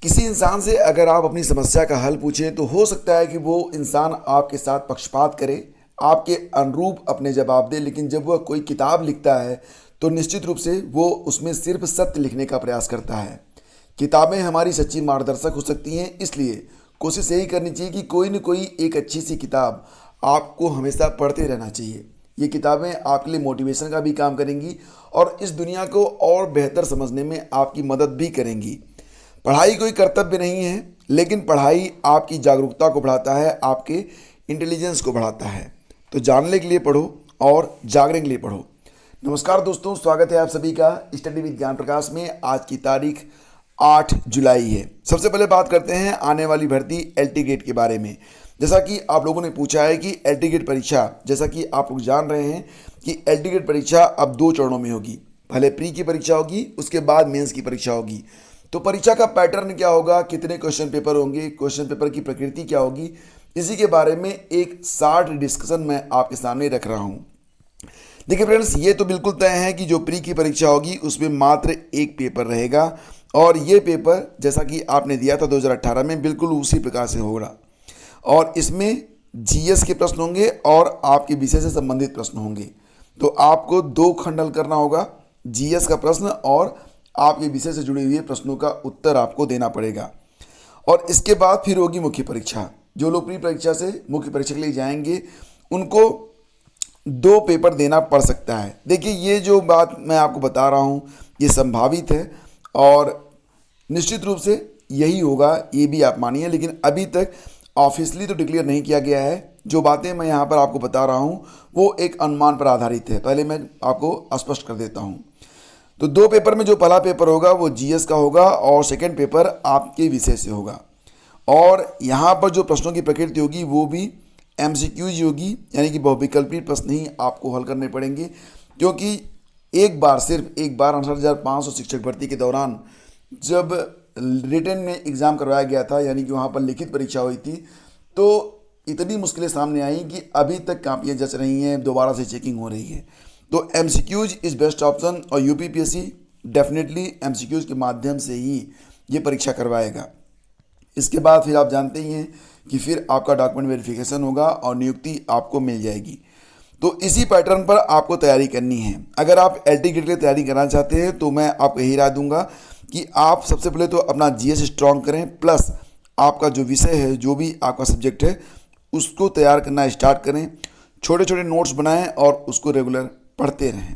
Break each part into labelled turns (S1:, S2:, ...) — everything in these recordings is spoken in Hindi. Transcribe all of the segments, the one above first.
S1: किसी इंसान से अगर आप अपनी समस्या का हल पूछें तो हो सकता है कि वो इंसान आपके साथ पक्षपात करे, आपके अनुरूप अपने जवाब दे, लेकिन जब वह कोई किताब लिखता है तो निश्चित रूप से वो उसमें सिर्फ सत्य लिखने का प्रयास करता है। किताबें हमारी सच्ची मार्गदर्शक हो सकती हैं, इसलिए कोशिश यही करनी चाहिए कि कोई न कोई एक अच्छी सी किताब आपको हमेशा पढ़ते रहना चाहिए। ये किताबें आपके लिए मोटिवेशन का भी काम करेंगी और इस दुनिया को और बेहतर समझने में आपकी मदद भी करेंगी। पढ़ाई कोई कर्तव्य नहीं है, लेकिन पढ़ाई आपकी जागरूकता को बढ़ाता है, आपके इंटेलिजेंस को बढ़ाता है। तो जानने के लिए पढ़ो और जागने के लिए पढ़ो। नमस्कार दोस्तों, स्वागत है आप सभी का स्टडी विद ज्ञान प्रकाश में। आज की तारीख 8 जुलाई है। सबसे पहले बात करते हैं आने वाली भर्ती एलटी गेट के बारे में। जैसा कि आप लोगों ने पूछा है कि एलटी गेट परीक्षा, जैसा कि आप लोग जान रहे हैं कि एलटी गेट परीक्षा अब 2 चरणों में होगी। पहले प्री की परीक्षा होगी, उसके बाद मेंस की परीक्षा होगी। तो परीक्षा का पैटर्न क्या होगा, कितने क्वेश्चन पेपर होंगे, क्वेश्चन पेपर की प्रकृति क्या होगी, इसी के बारे में एक शॉर्ट डिस्कशन मैं आपके सामने रख रहा हूँ। देखिए फ्रेंड्स, ये तो बिल्कुल तय है कि जो प्री की परीक्षा होगी उसमें मात्र एक पेपर रहेगा और ये पेपर जैसा कि आपने दिया था 2018 में, बिल्कुल उसी प्रकार से होगा। और इसमें जीएस के प्रश्न होंगे और आपके विषय से संबंधित प्रश्न होंगे। तो आपको 2 खंड हल करना होगा, जीएस का प्रश्न और आपके विषय से जुड़े हुए प्रश्नों का उत्तर आपको देना पड़ेगा। और इसके बाद फिर होगी मुख्य परीक्षा। जो लोग प्री परीक्षा से मुख्य परीक्षा के लिए जाएंगे उनको 2 पेपर देना पड़ सकता है। देखिए, ये जो बात मैं आपको बता रहा हूँ ये संभावित है और निश्चित रूप से यही होगा, ये भी आप मानिए, लेकिन अभी तक ऑफिशियली तो डिक्लेयर नहीं किया गया है। जो बातें मैं यहाँ पर आपको बता रहा हूँ वो एक अनुमान पर आधारित है। पहले मैं आपको स्पष्ट कर देता हूँ। तो 2 पेपर में जो पहला पेपर होगा वो जीएस का होगा और सेकंड पेपर आपके विषय से होगा। और यहाँ पर जो प्रश्नों की प्रकृति होगी वो भी एमसीक्यूज होगी, यानी कि बहुविकल्पीय प्रश्न ही आपको हल करने पड़ेंगे। क्योंकि सिर्फ एक बार 68,500 शिक्षक भर्ती के दौरान जब रिटन में एग्ज़ाम करवाया गया था, यानी कि वहाँ पर लिखित परीक्षा हुई थी, तो इतनी मुश्किलें सामने आई कि अभी तक कापियाँ जच रही हैं, दोबारा से चेकिंग हो रही है। तो एमसीक्यूज इज़ बेस्ट ऑप्शन और यूपीपीएससी डेफिनेटली एमसीक्यूज के माध्यम से ही ये परीक्षा करवाएगा। इसके बाद फिर आप जानते ही हैं कि फिर आपका डॉक्यूमेंट वेरिफिकेशन होगा और नियुक्ति आपको मिल जाएगी। तो इसी पैटर्न पर आपको तैयारी करनी है। अगर आप एलटी गेट के लिए तैयारी करना चाहते हैं तो मैं आपको यही राय दूंगा कि आप सबसे पहले तो अपना जीएस स्ट्रॉन्ग करें, प्लस आपका जो विषय है, जो भी आपका सब्जेक्ट है, उसको तैयार करना स्टार्ट करें। छोटे छोटे नोट्स बनाएं और उसको रेगुलर पढ़ते रहें।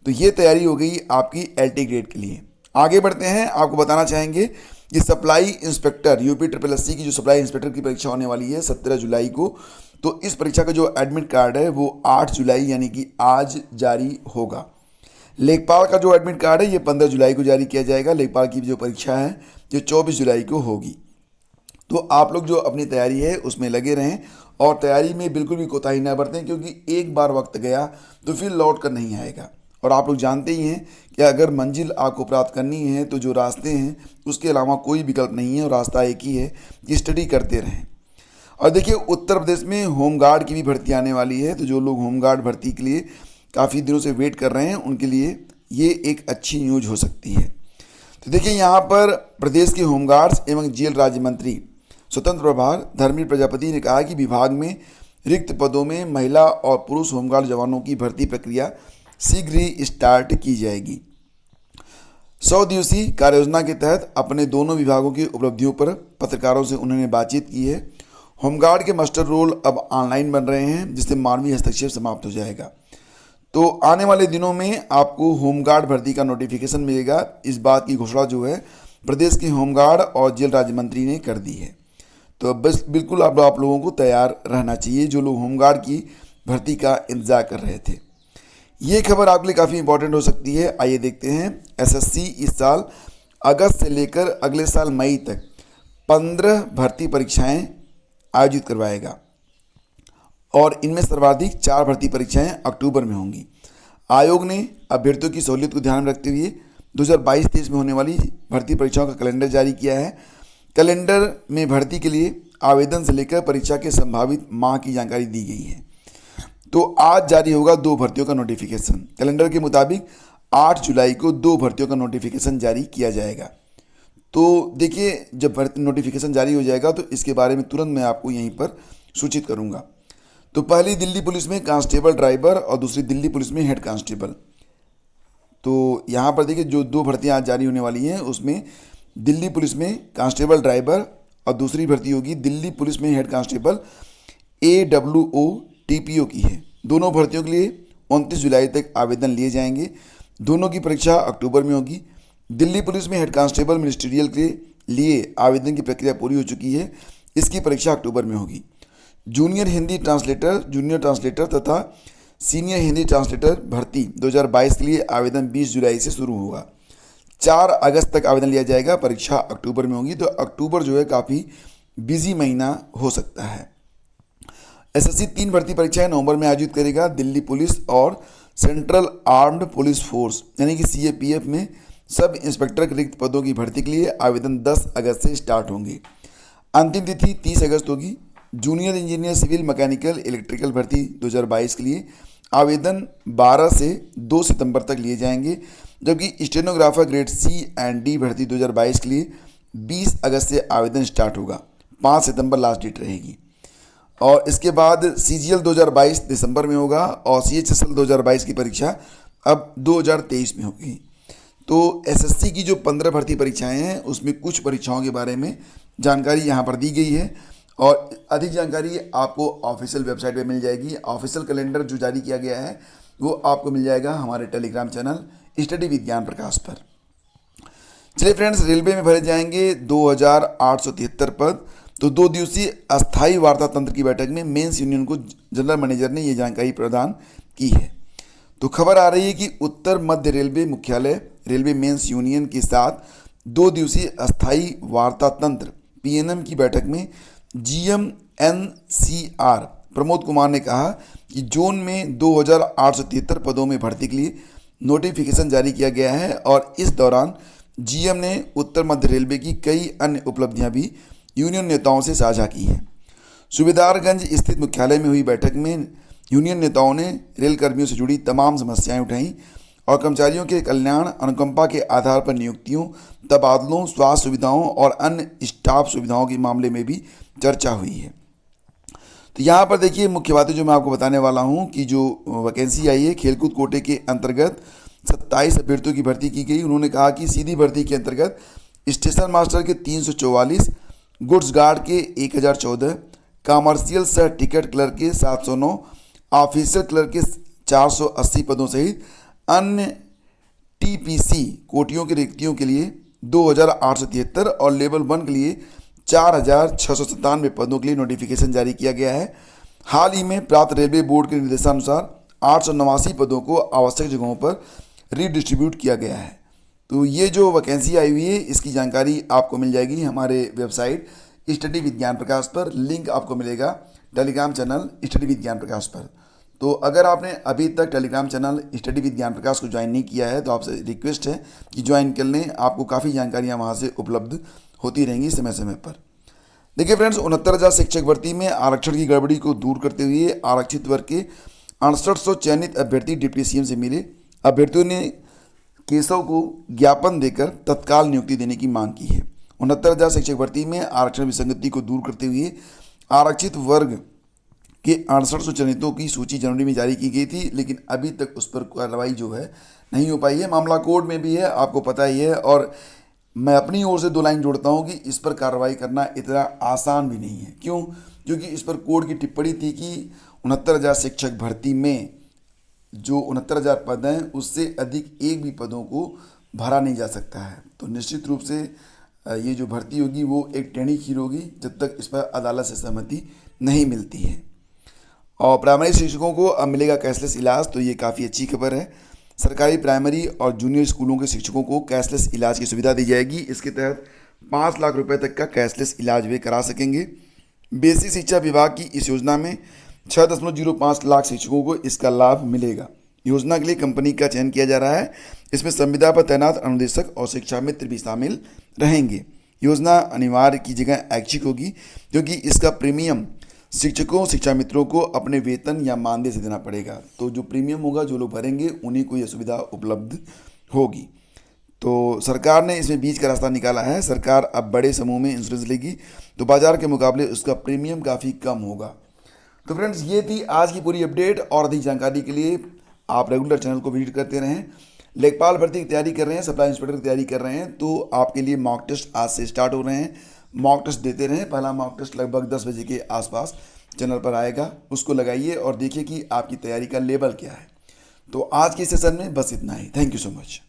S1: तो ये तैयारी हो गई आपकी एलटी ग्रेड के लिए। आगे बढ़ते हैं। आपको बताना चाहेंगे कि supply inspector UP triple S C की जो सप्लाई इंस्पेक्टर की परीक्षा होने वाली है 17 जुलाई को, तो इस परीक्षा का जो एडमिट कार्ड है वो 8 जुलाई यानी कि आज जारी होगा। लेखपाल का जो एडमिट कार्ड है ये 15 जुलाई को जारी किया जाएगा। लेखपाल की जो परीक्षा है ये 24 जुलाई को होगी। तो आप लोग जो अपनी तैयारी है उसमें लगे रहें और तैयारी में बिल्कुल भी कोताही ना बरतें, क्योंकि एक बार वक्त गया तो फिर लौट कर नहीं आएगा। और आप लोग जानते ही हैं कि अगर मंजिल आपको प्राप्त करनी है तो जो रास्ते हैं उसके अलावा कोई विकल्प नहीं है और रास्ता एक ही है कि स्टडी करते रहें। और देखिए, उत्तर प्रदेश में होमगार्ड की भी भर्ती आने वाली है। तो जो लोग होमगार्ड भर्ती के लिए काफ़ी दिनों से वेट कर रहे हैं उनके लिए ये एक अच्छी न्यूज हो सकती है। तो देखिए, यहाँ पर प्रदेश के होमगार्ड्स एवं जेल राज्य मंत्री स्वतंत्र प्रभार धर्मवीर प्रजापति ने कहा कि विभाग में रिक्त पदों में महिला और पुरुष होमगार्ड जवानों की भर्ती प्रक्रिया शीघ्र ही स्टार्ट की जाएगी। 100 दिवसीय कार्ययोजना के तहत अपने दोनों विभागों की उपलब्धियों पर पत्रकारों से उन्होंने बातचीत की है। होमगार्ड के मास्टर रोल अब ऑनलाइन बन रहे हैं, जिससे मानवीय हस्तक्षेप समाप्त हो जाएगा। तो आने वाले दिनों में आपको होमगार्ड भर्ती का नोटिफिकेशन मिलेगा। इस बात की घोषणा जो है प्रदेश के होमगार्ड और जेल राज्य मंत्री ने कर दी है। तो बस बिल्कुल आप लोगों को तैयार रहना चाहिए, जो लोग होमगार्ड की भर्ती का इंतजार कर रहे थे। ये खबर आपके लिए काफ़ी इंपॉर्टेंट हो सकती है। आइए देखते हैं। एसएससी इस साल अगस्त से लेकर अगले साल मई तक 15 भर्ती परीक्षाएं आयोजित करवाएगा और इनमें सर्वाधिक 4 भर्ती परीक्षाएं अक्टूबर में होंगी। आयोग ने अभ्यर्थियों की सहूलियत को ध्यान में रखते हुए 2022-23 में होने वाली भर्ती परीक्षाओं का कैलेंडर जारी किया है। कैलेंडर में भर्ती के लिए आवेदन से लेकर परीक्षा के संभावित माह की जानकारी दी गई है। तो आज जारी होगा 2 भर्तियों का नोटिफिकेशन। कैलेंडर के मुताबिक 8 जुलाई को 2 भर्तियों का नोटिफिकेशन जारी किया जाएगा। तो देखिए जब भर्ती नोटिफिकेशन जारी हो जाएगा तो इसके बारे में तुरंत मैं आपको यहीं पर सूचित करूंगा। तो पहली दिल्ली पुलिस में कांस्टेबल ड्राइवर और दूसरी दिल्ली पुलिस में हेड कांस्टेबल। तो यहाँ पर देखिए जो दो भर्तियाँ आज जारी होने वाली हैं उसमें दिल्ली पुलिस में कांस्टेबल ड्राइवर और दूसरी भर्ती होगी दिल्ली पुलिस में हेड कांस्टेबल AWO TPO की है। दोनों भर्तियों के लिए 29 जुलाई तक आवेदन लिए जाएंगे। दोनों की परीक्षा अक्टूबर में होगी। दिल्ली पुलिस में हेड कांस्टेबल मिनिस्ट्रियल के लिए आवेदन की प्रक्रिया पूरी हो चुकी है, इसकी परीक्षा अक्टूबर में होगी। Junior Hindi translator, junior translator तथा सीनियर हिंदी ट्रांसलेटर भर्ती 2022 के लिए आवेदन 20 जुलाई से शुरू होगा। 4 अगस्त तक आवेदन लिया जाएगा, परीक्षा अक्टूबर में होगी। तो अक्टूबर जो है काफ़ी बिजी महीना हो सकता है। SSC 3 भर्ती परीक्षाएं नवंबर में आयोजित करेगा। दिल्ली पुलिस और सेंट्रल आर्म्ड पुलिस फोर्स यानी कि CAPF में सब इंस्पेक्टर के रिक्त पदों की भर्ती के लिए आवेदन 10 अगस्त से स्टार्ट होंगे। अंतिम तिथि 30 अगस्त होगी। Junior engineer civil mechanical electrical भर्ती 2022 के लिए आवेदन 12 से 2 सितंबर तक लिए जाएंगे, जबकि stenographer grade C and D भर्ती 2022 के लिए 20 अगस्त से आवेदन स्टार्ट होगा। 5 सितंबर लास्ट डेट रहेगी। और इसके बाद CGL 2022 दिसंबर में होगा और CHSL 2022 की परीक्षा अब 2023 में होगी। तो SSC की जो 15 भर्ती परीक्षाएं हैं उसमें कुछ परीक्षाओं के बारे में जानकारी यहाँ पर दी गई है और अधिक जानकारी आपको ऑफिशियल वेबसाइट पे मिल जाएगी। ऑफिशियल कैलेंडर जो जारी किया गया है वो आपको मिल जाएगा हमारे टेलीग्राम चैनल स्टडी विद ज्ञान प्रकाश पर। चलिए फ्रेंड्स, रेलवे में भरे जाएंगे 2873 पद। तो 2 दिवसीय अस्थायी वार्ता तंत्र की बैठक में मेंस यूनियन को जनरल मैनेजर ने ये जानकारी प्रदान की है। तो खबर आ रही है कि उत्तर मध्य रेलवे मुख्यालय रेलवे मेंस यूनियन के साथ 2 दिवसीय अस्थायी वार्ता तंत्र PNM की बैठक में GM NCR प्रमोद कुमार ने कहा कि जोन में 2873 पदों में भर्ती के लिए नोटिफिकेशन जारी किया गया है और इस दौरान GM ने उत्तर मध्य रेलवे की कई अन्य उपलब्धियां भी यूनियन नेताओं से साझा की है। सुबेदारगंज स्थित मुख्यालय में हुई बैठक में यूनियन नेताओं ने रेल कर्मियों से जुड़ी तमाम समस्याएं उठाईं और कर्मचारियों के कल्याण, अनुकंपा के आधार पर नियुक्तियों, तबादलों, स्वास्थ्य सुविधाओं और अन्य स्टाफ सुविधाओं के मामले में भी चर्चा हुई है। तो यहाँ पर देखिए मुख्य बातें जो मैं आपको बताने वाला हूँ कि जो वैकेंसी आई है खेलकूद कोटे के अंतर्गत 27 अभ्यर्थियों की भर्ती की गई। उन्होंने कहा कि सीधी भर्ती के अंतर्गत स्टेशन मास्टर के 344, गुड्स गार्ड के 1014, कॉमर्शियल सह टिकट क्लर्क के 709, ऑफिसर क्लर्क के 480 पदों सहित अन्य TPC कोटियों की रिक्तियों के लिए 2873 और लेवल 1 के लिए 4697 पदों के लिए नोटिफिकेशन जारी किया गया है। हाल ही में प्राप्त रेलवे बोर्ड के निर्देशानुसार 889 पदों को आवश्यक जगहों पर रीडिस्ट्रीब्यूट किया गया है। तो ये जो वैकेंसी आई हुई है इसकी जानकारी आपको मिल जाएगी हमारे वेबसाइट स्टडी विद ज्ञान प्रकाश पर। लिंक आपको मिलेगा टेलीग्राम चैनल स्टडी विद ज्ञान प्रकाश पर। तो अगर आपने अभी तक टेलीग्राम चैनल स्टडी विद ज्ञान प्रकाश को ज्वाइन नहीं किया है तो आपसे रिक्वेस्ट है कि ज्वाइन कर लें। आपको काफ़ी जानकारियाँ वहाँ से उपलब्ध होती रहेंगी समय समय पर। देखिए फ्रेंड्स, 69,000 शिक्षक भर्ती में आरक्षण की गड़बड़ी को दूर करते हुए आरक्षित वर्ग के 6800 चयनित अभ्यर्थी डिप्टी CM से मिले। अभ्यर्थियों ने केशव को ज्ञापन देकर तत्काल नियुक्ति देने की मांग की है। 69,000 शिक्षक भर्ती में आरक्षण विसंगति को दूर करते हुए आरक्षित वर्ग के 6800 चयनितों की सूची जनवरी में जारी की गई थी, लेकिन अभी तक उस पर कार्रवाई जो है नहीं हो पाई है। मामला कोर्ट में भी है, आपको पता ही है। और मैं अपनी ओर से 2 लाइन जोड़ता हूँ कि इस पर कार्रवाई करना इतना आसान भी नहीं है। क्यों? क्योंकि इस पर कोर्ट की टिप्पणी थी कि 69,000 शिक्षक भर्ती में जो 69,000 पद हैं उससे अधिक एक भी पदों को भरा नहीं जा सकता है। तो निश्चित रूप से ये जो भर्ती होगी वो एक टेढ़ी खीर होगी जब तक इस पर अदालत से सहमति नहीं मिलती है। और प्राइमरी शिक्षकों को अब मिलेगा कैशलेस इलाज, तो ये काफ़ी अच्छी खबर है। सरकारी प्राइमरी और जूनियर स्कूलों के शिक्षकों को कैशलेस इलाज की सुविधा दी जाएगी। इसके तहत 5 लाख रुपए तक का कैशलेस इलाज वे करा सकेंगे। बेसिक शिक्षा विभाग की इस योजना में 6.05 लाख शिक्षकों को इसका लाभ मिलेगा। योजना के लिए कंपनी का चयन किया जा रहा है। इसमें संविदा पर तैनात अनुदेशक और शिक्षा मित्र भी शामिल रहेंगे। योजना अनिवार्य की जगह ऐच्छिक होगी, क्योंकि इसका प्रीमियम शिक्षकों शिक्षा मित्रों को अपने वेतन या मानदेय से देना पड़ेगा। तो जो प्रीमियम होगा, जो लोग भरेंगे, उन्हीं को यह सुविधा उपलब्ध होगी। तो सरकार ने इसमें बीच का रास्ता निकाला है। सरकार अब बड़े समूह में इंश्योरेंस लेगी तो बाजार के मुकाबले उसका प्रीमियम काफ़ी कम होगा। तो फ्रेंड्स, ये थी आज की पूरी अपडेट। और अधिक जानकारी के लिए आप रेगुलर चैनल को विजिट करते रहें। लेखपाल भर्ती की तैयारी कर रहे हैं, सप्लाई इंस्पेक्टर की तैयारी कर रहे हैं, तो आपके लिए मॉक टेस्ट आज से स्टार्ट हो रहे हैं। मॉक टेस्ट देते रहें। पहला मॉक टेस्ट लगभग 10 बजे के आसपास चैनल पर आएगा, उसको लगाइए और देखिए कि आपकी तैयारी का लेवल क्या है। तो आज के सेशन में बस इतना ही। Thank you so much.